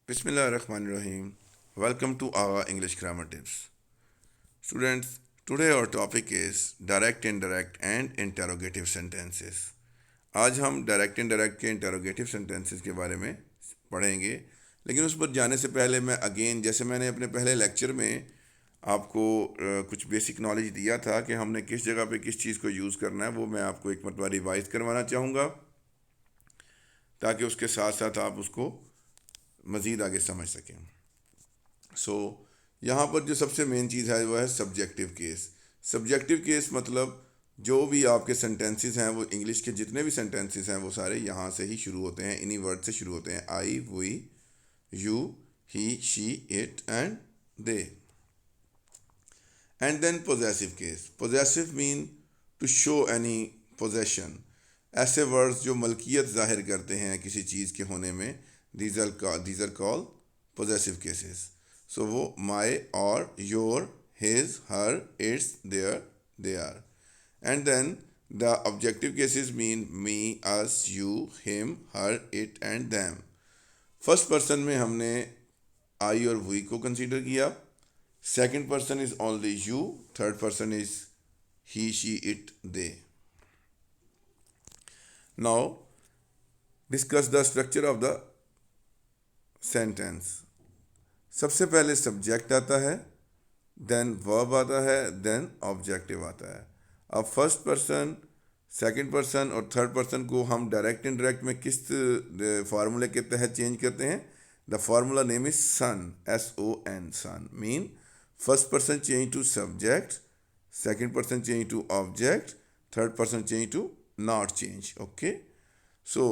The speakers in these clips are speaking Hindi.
Bismillahirrahmanirrahim. Welcome to our English grammar tips. Students, today our topic is direct, indirect and interrogative sentences. आज हम डायरेक्ट इनडायरेक्ट के इंटरोगेटिव सेंटेंसेस के बारे में पढ़ेंगे, लेकिन उस पर जाने से पहले मैं अगेन जैसे मैंने अपने पहले लेक्चर में आपको कुछ बेसिक नॉलेज दिया था कि हमने किस जगह पे किस चीज़ को यूज़ करना है, वो मैं आपको एक मरतबा रिवाइज करवाना चाहूँगा ताकि उसके साथ साथ आप उसको मज़ीद आगे समझ सकें। यहाँ पर जो सबसे मेन चीज़ है वो है सब्जेक्टिव केस। सब्जेक्टिव केस मतलब जो भी आपके सेंटेंसेस हैं, वो इंग्लिश के जितने भी सेंटेंसेस हैं वो सारे यहाँ से ही शुरू होते हैं, इन्हीं वर्ड से शुरू होते हैं। I, we, you, he, she, it and they. And then possessive case. Possessive mean to show any possession. ऐसे वर्ड्स जो मलकियत जाहिर करते हैं किसी चीज़ के होने में, these are call possessive cases. So वो माई और your, his, her, its, their, they are. And then the objective cases mean me, us, you, him, her, it and them. First person में हमने आई और वी को कंसीडर किया। Second person is only you, third person is he, she, it, they. Now discuss the structure of the sentence. सबसे पहले सब्जेक्ट आता है, देन वर्ब आता है, देन ऑब्जेक्टिव आता है। अब फर्स्ट पर्सन, सेकंड पर्सन और थर्ड पर्सन को हम डायरेक्ट इनडायरेक्ट में किस फार्मूले के तहत चेंज करते हैं? The formula name is son, SON, son. Mean first person change to subject, second person change to object, third person change to not change. Okay, so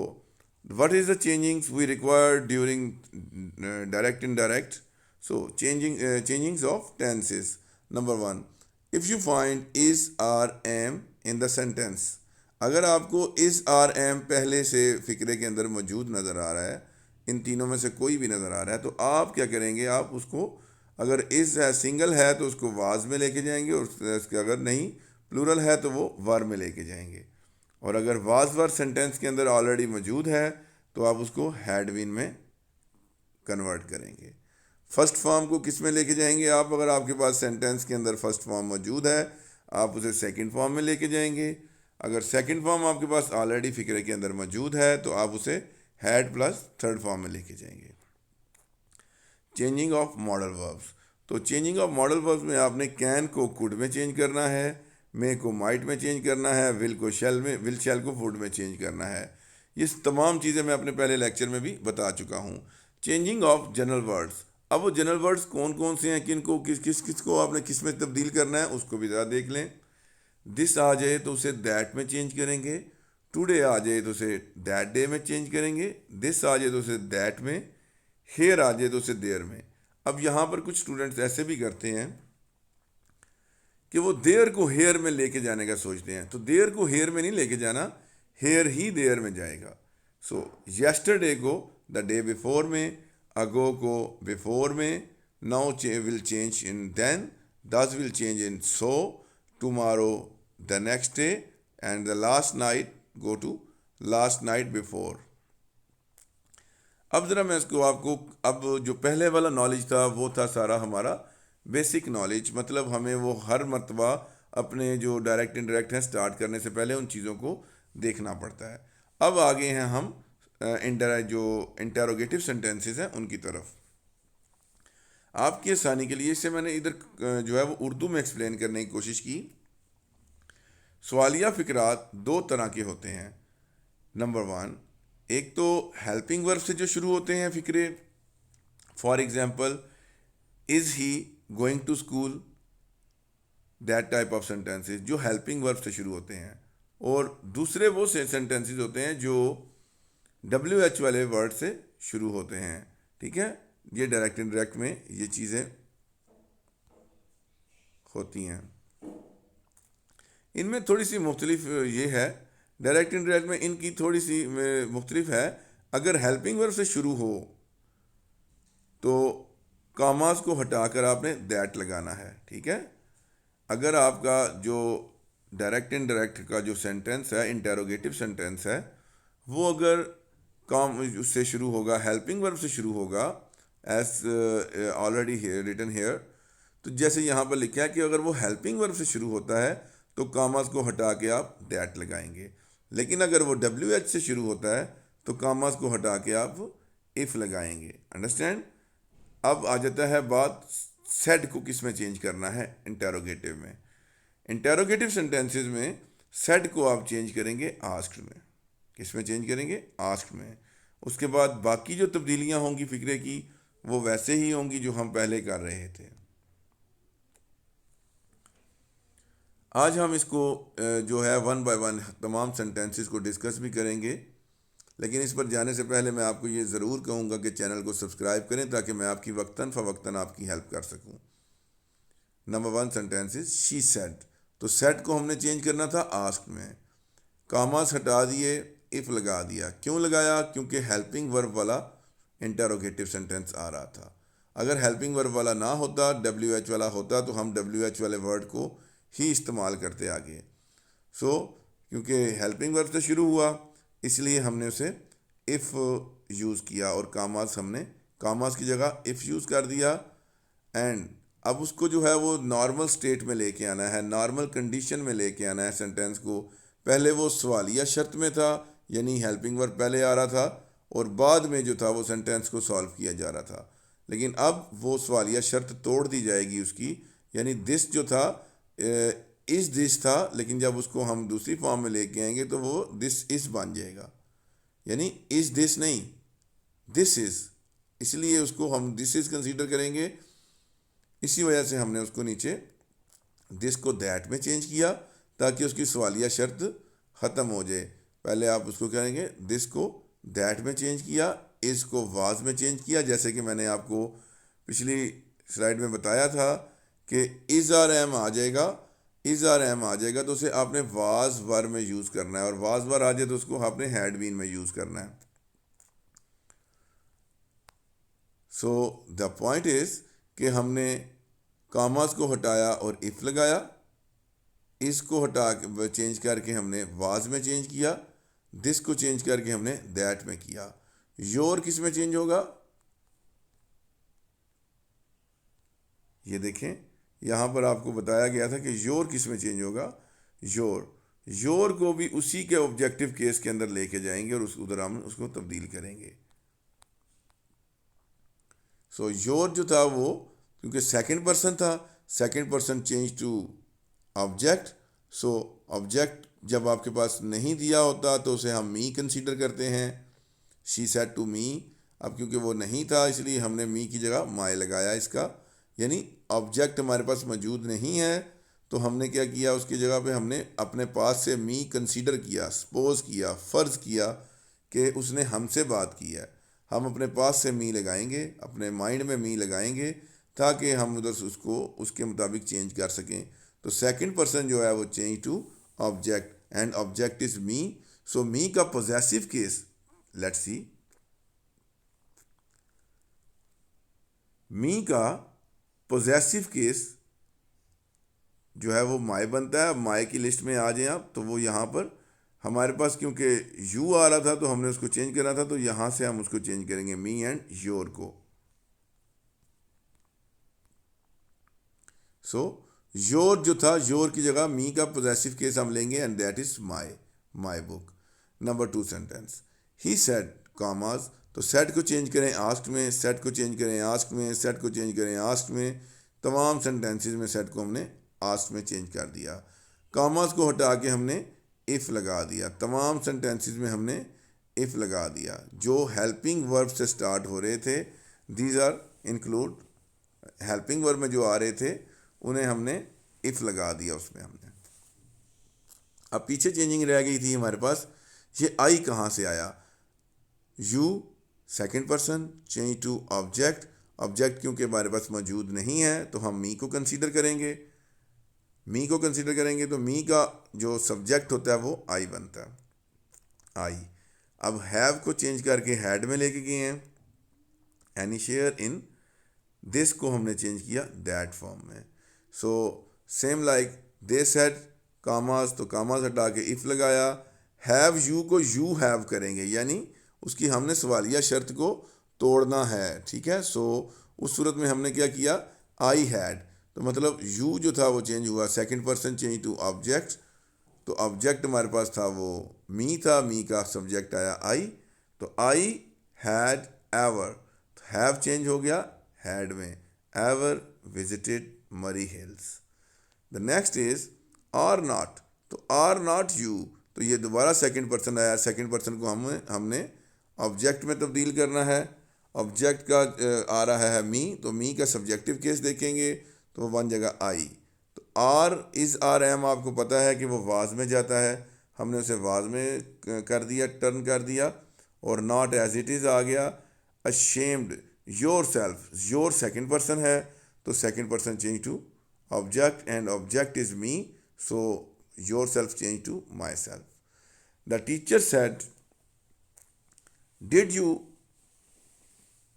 what is the changings we require during direct indirect? So changings of tenses. Number one, if you find is or am in the sentence, अगर आपको is or am पहले से फिक्रे के अंदर मौजूद नज़र आ रहा है, इन तीनों में से कोई भी नज़र आ रहा है, तो आप क्या करेंगे? आप उसको, अगर is है सिंगल है तो उसको वाज में लेके जाएंगे, और उसके अगर नहीं प्लूरल है तो वो वर में लेके जाएंगे। और अगर वाज वर सेंटेंस के अंदर ऑलरेडी मौजूद है तो आप उसको हैड बीन में कन्वर्ट करेंगे। फर्स्ट फॉर्म को किस में लेके जाएंगे आप? अगर आपके पास सेंटेंस के अंदर फर्स्ट फॉर्म मौजूद है, आप उसे सेकंड फॉर्म में लेके जाएंगे। अगर सेकंड फॉर्म आपके पास ऑलरेडी फिक्रे के अंदर मौजूद है तो आप उसे हैड प्लस थर्ड फॉर्म में लेके जाएंगे। Changing of modal verbs. तो चेंजिंग ऑफ मॉडल वर्ब्स में आपने कैन को कुड में चेंज करना है, मे को माइट में चेंज करना है, विल को शेल में, विल शेल को वुड में चेंज करना है। ये तमाम चीज़ें मैं अपने पहले लेक्चर में भी बता चुका हूँ। Changing of general words. अब वो जनरल वर्ड्स कौन कौन से हैं, किन को किस किस किस को आपने किस में तब्दील करना है, उसको भी ज़रा देख लें। दिस आ जाए तो उसे दैट में चेंज करेंगे। टुडे आ जाए तो उसे दैट डे में चेंज करेंगे। दिस आ जाए तो उसे दैट में, हेयर आ जाए तो उसे देयर में। अब यहाँ पर कुछ स्टूडेंट्स ऐसे भी करते हैं कि वो देयर को हेयर में लेके जाने का सोचते हैं, तो देयर को हेयर में नहीं लेके जाना, हेयर ही देयर में जाएगा। सो यस्टरडे को द डे बिफोर में, अगो को बिफोर में, now will change in then, this will change in so, tomorrow the next day, and the last night go to last night before. अब ज़रा मैं इसको आपको, अब जो पहले वाला नॉलेज था वो था सारा हमारा बेसिक नॉलेज, मतलब हमें वो हर मर्तबा अपने जो डायरेक्ट इनडायरेक्ट हैं स्टार्ट करने से पहले उन चीज़ों को देखना पड़ता है। अब आगे हैं हम इंटरैक्ट जो इंटरोगेटिव सेंटेंसेस हैं उनकी तरफ। आपकी आसानी के लिए इसे मैंने इधर जो है वो उर्दू में एक्सप्लेन करने की कोशिश की। सवालिया फ़िक्रात दो तरह के होते हैं। नंबर वन, एक तो हेल्पिंग वर्ब से जो शुरू होते हैं फ़िक्रे, for example is he going to school, that type of sentences जो हेल्पिंग वर्ब से शुरू होते हैं। और दूसरे वो से सेंटेंसेस होते हैं जो WH वाले वर्ड से शुरू होते हैं। ठीक है, ये डायरेक्ट इनडायरेक्ट में ये चीज़ें होती हैं। इनमें थोड़ी सी मुख्तलिफ ये है, डायरेक्ट इनडायरेक्ट में इनकी थोड़ी सी मुख्तलिफ है। अगर हेल्पिंग वर्ब से शुरू हो तो कामास को हटाकर आपने दैट लगाना है। ठीक है, अगर आपका जो डायरेक्ट इनडायरेक्ट का जो सेंटेंस है, इंटेरोगेटिव सेंटेंस है, वो अगर काम उससे शुरू होगा, हेल्पिंग वर्ब से शुरू होगा, एज ऑलरेडी रिटन हेयर। तो जैसे यहाँ पर लिखा है कि अगर वो हेल्पिंग वर्ब से शुरू होता है तो कामास को हटा के आप दैट लगाएंगे, लेकिन अगर वो WH से शुरू होता है तो कामास को हटा के आप इफ़ लगाएंगे। अंडरस्टैंड। अब आ जाता है बात सेड को किस में चेंज करना है इंटेरोगेटिव में। इंटेरोगेटिव सेंटेंसेस में सेड को आप चेंज करेंगे आस्क्ड में। किस में चेंज करेंगे? आस्क्ड में। उसके बाद बाकी जो तब्दीलियां होंगी फिक्रे की वो वैसे ही होंगी जो हम पहले कर रहे थे। आज हम इसको जो है वन बाय वन तमाम सेंटेंसेस को डिस्कस भी करेंगे, लेकिन इस पर जाने से पहले मैं आपको ये ज़रूर कहूँगा कि चैनल को सब्सक्राइब करें ताकि मैं आपकी वक्तन फ़वक्तन आपकी हेल्प कर सकूँ। Number 1 sentence is she said. तो सेड को हमने चेंज करना था आस्क्ड में। कामास हटा दिए, इफ़ लगा दिया। क्यों लगाया? क्योंकि हेल्पिंग वर्ब वाला इंटरोगेटिव सेंटेंस आ रहा था। अगर हेल्पिंग वर्ब वाला ना होता, WH वाला होता, तो हम WH वाले वर्ड को ही इस्तेमाल करते आगे। क्योंकि हेल्पिंग वर्ब से शुरू हुआ इसलिए हमने उसे इफ़ यूज़ किया और कामास की जगह इफ़ यूज़ कर दिया। एंड अब उसको जो है वो नॉर्मल स्टेट में लेके आना है, नॉर्मल कंडीशन में लेके आना है सेंटेंस को। पहले वो सवालिया शर्त में था, यानी हेल्पिंग वर्ब पहले आ रहा था और बाद में जो था वो सेंटेंस को सॉल्व किया जा रहा था। लेकिन अब वो सवालिया शर्त तोड़ दी जाएगी उसकी, यानी दिस जो था इस दिस था, लेकिन जब उसको हम दूसरी फॉर्म में लेके आएंगे तो वो दिस इस बन जाएगा, यानी इस दिस नहीं, दिस इज। इसलिए उसको हम दिस इज कंसीडर करेंगे। इसी वजह से हमने उसको नीचे दिस को दैट में चेंज किया ताकि उसकी सवालिया शर्त ख़त्म हो जाए। पहले आप उसको करेंगे दिस को दैट में चेंज किया, इस को वाज में चेंज किया, जैसे कि मैंने आपको पिछली स्लाइड में बताया था कि इज़ आर एम आ जाएगा, इज़ आर एम आ जाएगा तो उसे आपने वाज वर में यूज़ करना है, और वाज वर आ जाए तो उसको आपने हैड बीन में यूज़ करना है। सो द पॉइंट इज़ कि हमने कामास को हटाया और इफ़ लगाया, इसको हटा के चेंज करके हमने वाज में चेंज किया, दिस को चेंज करके हमने दैट में किया। योर किस में चेंज होगा? ये देखें यहाँ पर आपको बताया गया था कि योर किस में चेंज होगा। योर को भी उसी के ऑब्जेक्टिव केस के अंदर लेके जाएंगे और उधर हम उसको तब्दील करेंगे। सो योर जो था वो क्योंकि सेकंड पर्सन था, second person change to object. So object जब आपके पास नहीं दिया होता तो उसे हम मी कंसीडर करते हैं। शी सेड टू मी, अब क्योंकि वो नहीं था इसलिए हमने मी की जगह माई लगाया इसका, यानी ऑब्जेक्ट हमारे पास मौजूद नहीं है तो हमने क्या किया, उसकी जगह पे हमने अपने पास से मी कंसीडर किया, सपोज किया, फ़र्ज़ किया कि उसने हमसे बात की है। हम अपने पास से मी लगाएंगे, अपने माइंड में मी लगाएंगे ताकि हम उधर से उसको उसके मुताबिक चेंज कर सकें। तो सेकंड पर्सन जो है वो change to object and object is me. So me का possessive case, let's see, me का पोजेसिव केस जो है वो माई बनता है। माई की लिस्ट में आ जाए आप तो वो यहाँ पर हमारे पास क्योंकि यू आ रहा था तो हमने उसको चेंज करना था, तो यहाँ से हम उसको चेंज करेंगे मी एंड योर को। सो योर जो था, योर की जगह मी का पोजेसिव केस हम लेंगे and that is my book. Number 2 sentence he said commas. तो सेड को चेंज करें आस्क्ड में, सेड को चेंज करें आस्क्ड में, सेड को चेंज करें आस्क्ड में। तमाम सेंटेंसेस में सेड को हमने आस्क्ड में चेंज कर दिया। कॉमास को हटा के हमने इफ़ लगा दिया। तमाम सेंटेंसेस में हमने इफ़ लगा दिया। जो हेल्पिंग वर्ब से स्टार्ट हो रहे थे, these are include, helping verb में जो आ रहे थे उन्हें हमने इफ़ लगा दिया उसमें हमने। अब पीछे चेंजिंग रह गई थी हमारे पास, ये आई कहाँ से आया? You second person change to object. Object क्योंकि हमारे पास मौजूद नहीं है तो हम मी को कंसीडर करेंगे। मी को कंसीडर करेंगे तो मी का जो सब्जेक्ट होता है वो आई बनता है, आई। अब हैव को चेंज करके हैड में लेके गए हैं। एनी शेयर इन दिस को हमने चेंज किया दैट फॉर्म में। So same like they said कामास, तो कामास हटा के इफ़ लगाया। हैव यू को यू हैव करेंगे, यानी उसकी हमने सवालिया शर्त को तोड़ना है, ठीक है। सो उस सूरत में हमने क्या किया, आई हैड, तो मतलब यू जो था वो चेंज हुआ, second person change to object, तो ऑब्जेक्ट हमारे पास था वो मी था, मी का सब्जेक्ट आया आई, तो I had ever, have change हो गया हैड में, ever visited Murree hills. The next is are not, तो आर नॉट यू, तो ये दोबारा सेकंड पर्सन आया, सेकंड पर्सन को हमने ऑब्जेक्ट में तब्दील करना है। ऑब्जेक्ट का आ रहा है मी, तो मी का सब्जेक्टिव केस देखेंगे तो वो बन जाएगा आई। तो आर इज़ आर एम आपको पता है कि वो वाज में जाता है, हमने उसे वाज में कर दिया, टर्न कर दिया, और नॉट एज इट इज़ आ गया। Ashamed yourself, your second person है, तो second person change to object and object is me, so yourself change to myself. The teacher said did you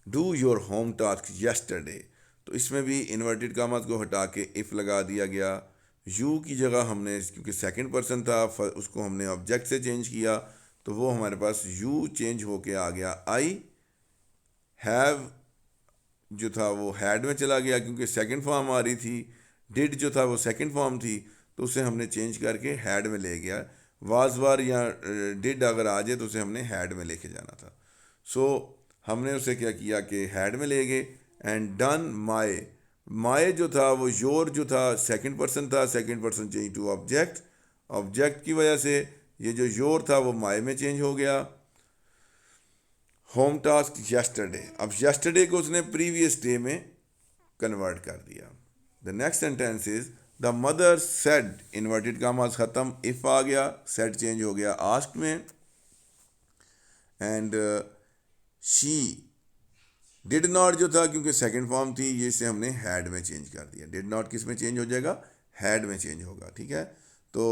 do your home task yesterday, तो इसमें भी इन्वर्टेड कामास को हटा के इफ़ लगा दिया गया। यू की जगह हमने, क्योंकि सेकंड पर्सन था, उसको हमने ऑब्जेक्ट से चेंज किया, तो वो हमारे पास यू चेंज होके आ गया आई। हैव जो था वो हैड में चला गया क्योंकि सेकंड फॉर्म आ रही थी। डिड जो था वो सेकंड फॉर्म थी, तो उसे हमने चेंज करके हैड में ले गया। वाज वार या डिड अगर आ जाए तो उसे हमने हैड में लेके जाना था। सो हमने उसे क्या किया कि हैड में ले गए। एंड डन माई, माई जो था वो योर जो था सेकंड पर्सन था, second person change to object, object की वजह से ये जो योर था वो माई में चेंज हो गया। होम टास्क येस्टरडे, अब येस्टरडे को उसने प्रीवियस डे में कन्वर्ट कर दिया। The next sentence is the mother said, inverted कामास खत्म, इफ आ गया, सेड चेंज हो गया आस्क्ड में। एंड शी डिड नॉट जो था क्योंकि सेकंड फॉर्म थी, ये इसे हमने हैड में चेंज कर दिया। डिड नॉट किस में चेंज हो जाएगा, हैड में चेंज होगा, ठीक है। तो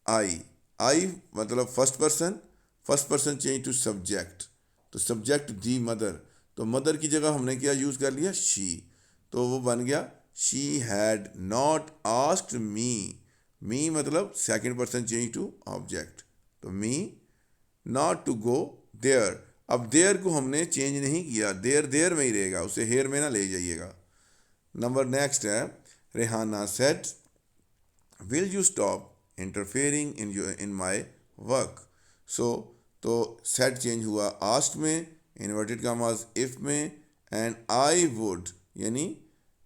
आई, आई मतलब first person, first person change to subject, तो सब्जेक्ट दी मदर, तो मदर की जगह हमने क्या यूज़ कर लिया, शी, तो वो बन गया she had not asked me, me मतलब second person change to object, तो me not to go there. अब देयर को हमने चेंज नहीं किया, देयर देयर में ही रहेगा, उसे हेयर में ना ले जाइएगा। नंबर नेक्स्ट है Rehana said will you stop interfering in my work, so तो सेट चेंज हुआ आस्ट में, इन्वर्टेड कामास इफ में, एंड आई वुड यानी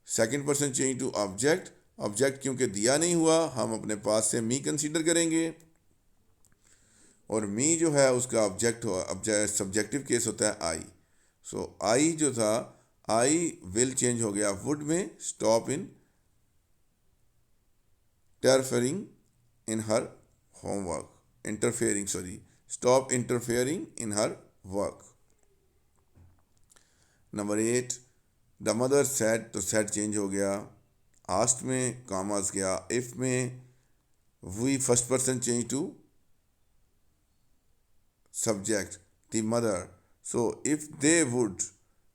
second person change to object, object क्योंकि दिया नहीं हुआ हम अपने पास से मी कंसीडर करेंगे, और मी जो है उसका ऑब्जेक्ट हुआ, ऑब्जेक्ट सब्जेक्टिव केस होता है आई। सो आई जो था, आई विल चेंज हो गया वुड में, stop in interfering in her homework, interfering sorry, stop interfering in her work. Number 8 the mother said, तो सेड चेंज हो गया आस्ट में, कामास गया इफ में, we first person change to subject the mother, so if they would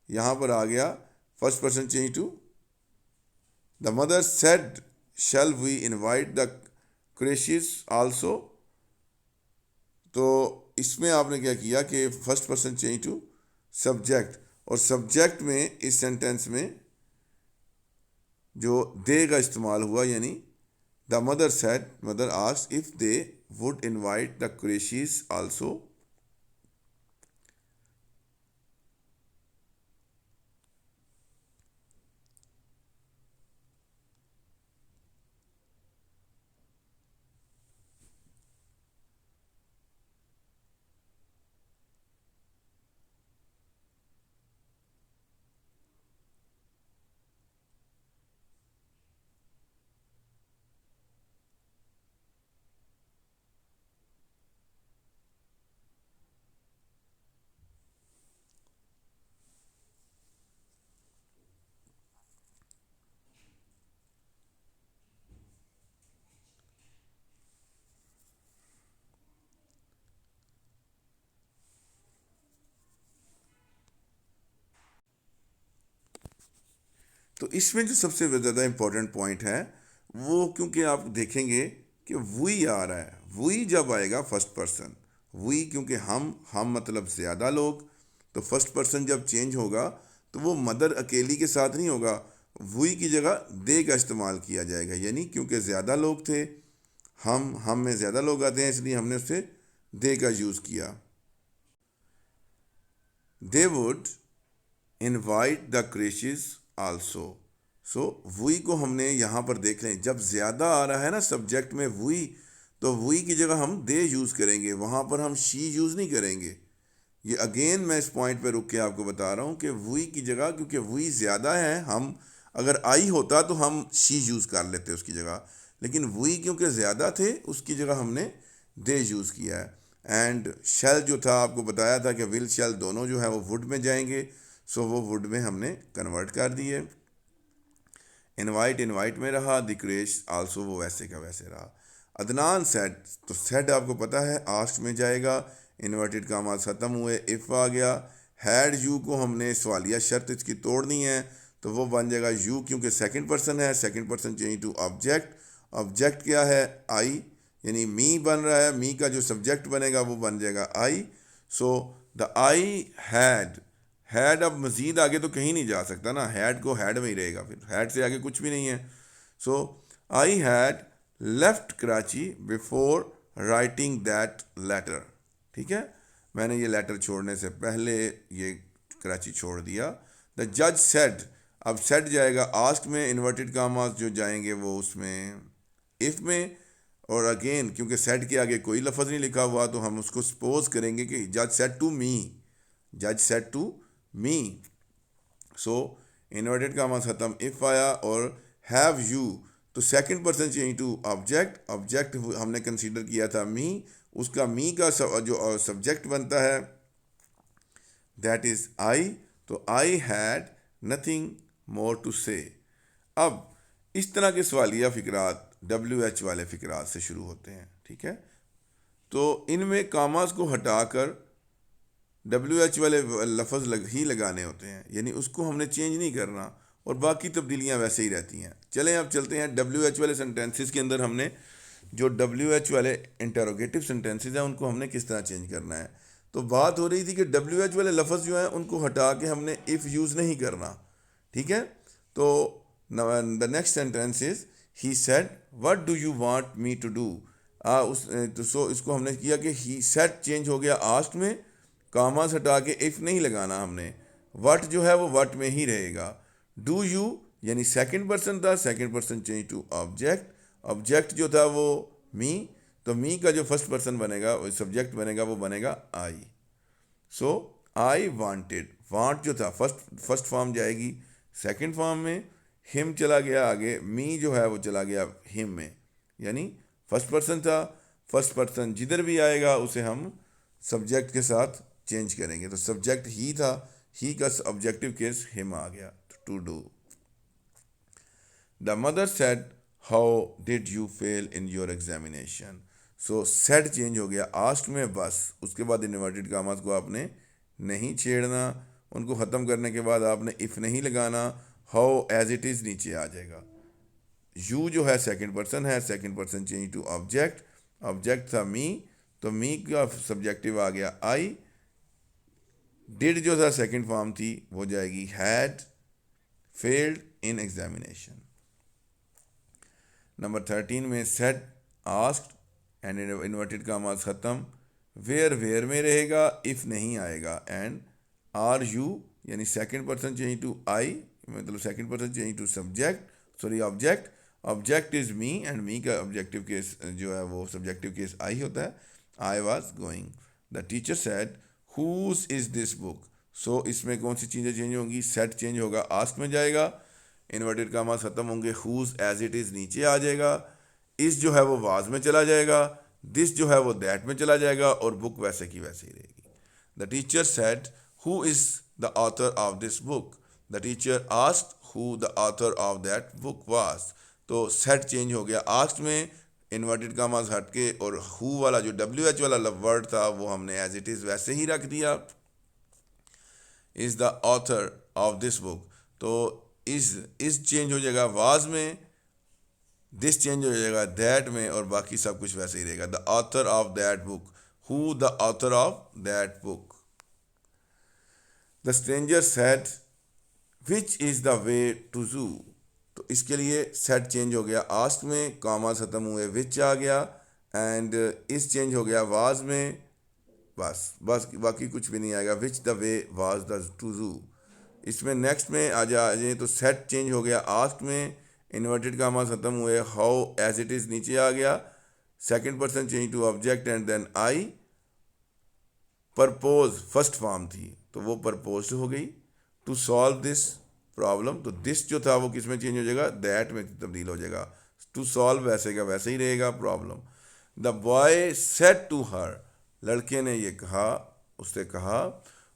यहाँ पर आ गया first person change to the mother said shall we invite the Qurayshis also, तो इसमें आपने क्या किया कि first person change to subject, और सब्जेक्ट में इस सेंटेंस में जो दे का इस्तेमाल हुआ, यानी the mother said, mother asked if they would invite the Qurayshis also। तो इसमें जो सबसे ज़्यादा इम्पोर्टेंट पॉइंट है वो, क्योंकि आप देखेंगे कि वी आ रहा है, वी जब आएगा फर्स्ट पर्सन, वी क्योंकि हम मतलब ज़्यादा लोग, तो फर्स्ट पर्सन जब चेंज होगा तो वो मदर अकेली के साथ नहीं होगा, वी की जगह दे का इस्तेमाल किया जाएगा। यानी क्योंकि ज़्यादा लोग थे, हम में ज़्यादा लोग आते हैं, इसलिए हमने उससे दे का यूज़ किया। दे वुड इनवाइट द क्रिशेस आल्सो। सो वी को हमने यहाँ पर देख लें, जब ज़्यादा आ रहा है ना सब्जेक्ट में वी, तो वी की जगह हम दे यूज़ करेंगे, वहाँ पर हम शी यूज़ नहीं करेंगे। ये अगेन मैं इस पॉइंट पे रुक के आपको बता रहा हूँ कि वी की जगह, क्योंकि वी ज़्यादा है, हम अगर आई होता तो हम शी यूज़ कर लेते उसकी जगह, लेकिन वी क्योंकि ज़्यादा थे उसकी जगह हमने दे यूज़ किया है। एंड शेल जो था आपको बताया था कि विल शेल दोनों जो है वो वुड में जाएंगे, सो वो वुड में हमने कन्वर्ट कर दिए। इनवाइट इनवाइट में रहा, दिक्रेश आल्सो वो वैसे का वैसे रहा। अदनान सेड, तो सेड आपको पता है आस्ट में जाएगा, इन्वर्टेड कामास ख़त्म हुए, इफ़ आ गया। हैड यू को हमने सवालिया शर्त इसकी तोड़नी है, तो वो बन जाएगा यू, क्योंकि सेकंड पर्सन है, second person change to object. Object क्या है? आई, यानी मी बन रहा है, मी का जो सब्जेक्ट बनेगा वो बन जाएगा आई। सो द आई हैड अब मज़ीद आगे तो कहीं नहीं जा सकता ना, हैड को हैड में ही रहेगा, फिर हैड से आगे कुछ भी नहीं है। So I had left Karachi before writing that letter. ठीक है, मैंने ये लेटर छोड़ने से पहले ये कराची छोड़ दिया। द जज सेड, अब सेड जाएगा आस्क में, इन्वर्टेड कामास जो जाएंगे वो उसमें इफ़ में, और अगेन क्योंकि सेड के आगे कोई लफ्ज़ नहीं लिखा हुआ तो हम उसको सपोज करेंगे कि जज सेड टू मी, जज said to me. So inverted commas ख़त्म, इफ़ आया, और हैव यू, तो second person change to object. Object हमने कंसीडर किया था मी, उसका मी का जो सब्जेक्ट बनता है दैट इज़ आई, तो I had nothing more to say. अब इस तरह के सवालिया फ़िक्रात WH वाले फ़िक्रात से शुरू होते हैं। ठीक है, तो इनमें कामास को हटाकर WH वाले लफ्ज़ ही लगाने होते हैं, यानी उसको हमने चेंज नहीं करना, और बाकी तब्दीलियाँ वैसे ही रहती हैं। चलें अब चलते हैं WH वाले सेंटेंसेस के अंदर, हमने जो WH वाले इंटरोगेटिव सेंटेंसेस हैं उनको हमने किस तरह चेंज करना है। तो बात हो रही थी कि WH वाले लफ्ज़ जो हैं उनको हटा के हमने इफ़ यूज़ नहीं करना। ठीक है, तो the next sentence is he said what do you want me to do. तो सो इसको हमने किया कि ही सेड चेंज हो गया आस्ट में, कामास हटा के इफ़ नहीं लगाना हमने, व्हाट जो है वो व्हाट में ही रहेगा। डू यू यानी सेकंड पर्सन था, second person change to object, object जो था वो मी, तो मी का जो फर्स्ट पर्सन बनेगा वो सब्जेक्ट बनेगा वो बनेगा आई। सो आई वांटेड, वांट जो था फर्स्ट फॉर्म जाएगी सेकंड फॉर्म में, हिम चला गया आगे, मी जो है वो चला गया हिम में, यानी फर्स्ट पर्सन था, फर्स्ट पर्सन जिधर भी आएगा उसे हम सब्जेक्ट के साथ चेंज करेंगे। तो सब्जेक्ट ही था, ही का ऑब्जेक्टिव केस हिम आ गया, to do. The mother said how did you fail in your examination. So said change हो गया आस्ट में, बस उसके बाद इन्वर्टेड कामास को आपने नहीं छेड़ना, उनको ख़त्म करने के बाद आपने इफ़ नहीं लगाना, हाउ एज इट इज़ नीचे आ जाएगा। यू जो है सेकंड पर्सन है, second person change to object, object था मी, तो मी का सब्जेक्टिव आ गया आई। डिड जो था सेकंड फॉर्म थी वो जाएगी had failed in examination. Number 13 में said asked and inverted commas ख़त्म, वेयर में रहेगा इफ़ नहीं आएगा, एंड आर यू यानी second person change to I, मतलब second person change to subject, sorry object, object is me, and me का ऑब्जेक्टिव केस जो है वो सब्जेक्टिव केस आई होता है, I was going. The teacher said whose is this book. So इसमें कौन सी चीज़ें चेंज होंगी, सेट चेंज होगा आस्क में जाएगा, इन्वर्टेड कामास ख़त्म होंगे, हुज एज इट इज़ नीचे आ जाएगा, इस जो है वो वाज में चला जाएगा, दिस जो है वो दैट में चला जाएगा, और बुक वैसे की वैसे ही रहेगी। The teacher said who is the author of this book. The teacher asked who the author of that book was. तो सेट चेंज हो गया आस्क्ड में, इन्वर्टेड कामास हट के, और हु वाला जो WH वाला वर्ड था वो हमने एज इट इज़ वैसे ही रख दिया, is the author of this book. तो इस चेंज हो जाएगा वाज में, दिस चेंज हो जाएगा दैट में, और बाकी सब कुछ वैसे ही रहेगा। The author of that book, who the author of that book. The stranger said which is the way to zoo. तो इसके लिए सेट चेंज हो गया आस्क में, कॉमा ख़त्म हुए विच आ गया, एंड इस चेंज हो गया वाज में, बस बस बाकी कुछ भी नहीं आएगा। Which the way was the two जू। इसमें नेक्स्ट में आ जाए तो सेट चेंज हो गया आस्क में, इन्वर्टेड कामा ख़त्म हुए, हाउ एज इट इज़ नीचे आ गया, second person change to object and then I. Purpose first form थी तो वो परपोज हो गई। टू सॉल्व दिस प्रॉब्लम, तो दिस जो था वो किस में चेंज हो जाएगा, दैट में तब्दील हो जाएगा। टू सॉल्व वैसे का वैसे ही रहेगा problem. The boy said to her, लड़के ने ये कहा, उससे कहा,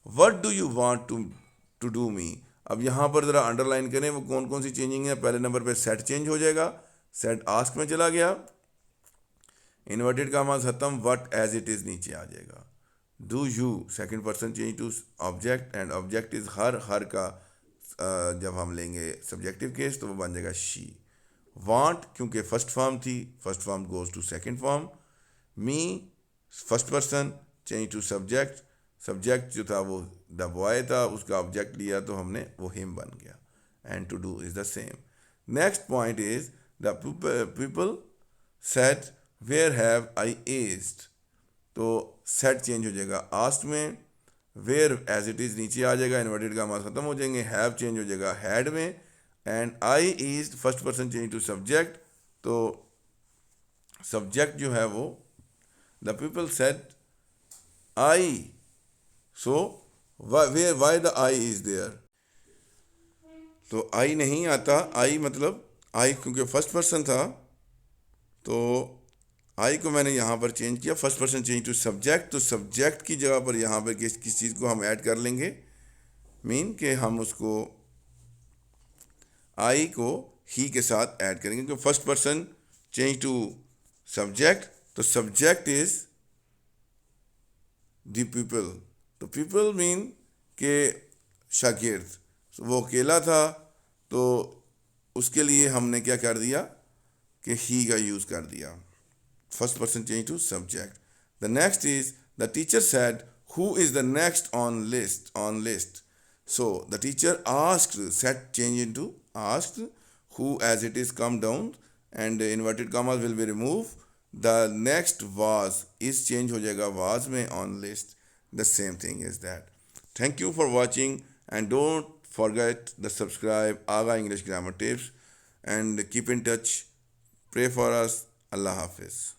what do you want to do me. अब यहाँ पर ज़रा अंडरलाइन करें वो कौन कौन सी चेंजिंग है। पहले नंबर पे सेट चेंज हो जाएगा, सेट आस्क में चला गया, इन्वर्टेड कामा खत्म, व्हाट एज इट इज़ नीचे आ जाएगा। Do you second person change to object and object is her का जब हम लेंगे सब्जेक्टिव केस तो वो बन जाएगा शी। वांट क्योंकि फर्स्ट फॉर्म थी, first form goes to second form. Me first person change to subject, subject जो था वो द बॉय था, उसका ऑब्जेक्ट लिया तो हमने वो हिम बन गया। And to do is the same. Next point is the people said where have I asked, तो सेट चेंज हो जाएगा आस्ट में, वेयर एज इट इज़ नीचे आ जाएगा, इन्वर्टेड कामा खत्म हो जाएंगे, हैव चेंज हो जाएगा हैड में, and I is first person change to subject, तो सब्जेक्ट जो है वो the people said I, so where why the I is there, तो आई नहीं आता, आई मतलब आई क्योंकि फर्स्ट पर्सन था तो आई को मैंने यहाँ पर चेंज किया, first person change to subject, तो सब्जेक्ट की जगह पर यहाँ पर किस चीज़ को हम ऐड कर लेंगे, मीन कि हम उसको आई को ही के साथ ऐड करेंगे क्योंकि first person change to subject, तो सब्जेक्ट इज द पीपल, तो पीपल मीन के शागिर्द, वो अकेला था तो उसके लिए हमने क्या कर दिया कि ही का यूज़ कर दिया, first person change to subject. The next is the teacher said who is the next on list, so the teacher asked, set change into asked, who as it is come down and inverted commas will be removed, the next was is change हो जाएगा was में on list, the same thing is that. Thank you for watching and don't forget the subscribe Aga English Grammar Tips and keep in touch. Pray for us. Allah Hafiz.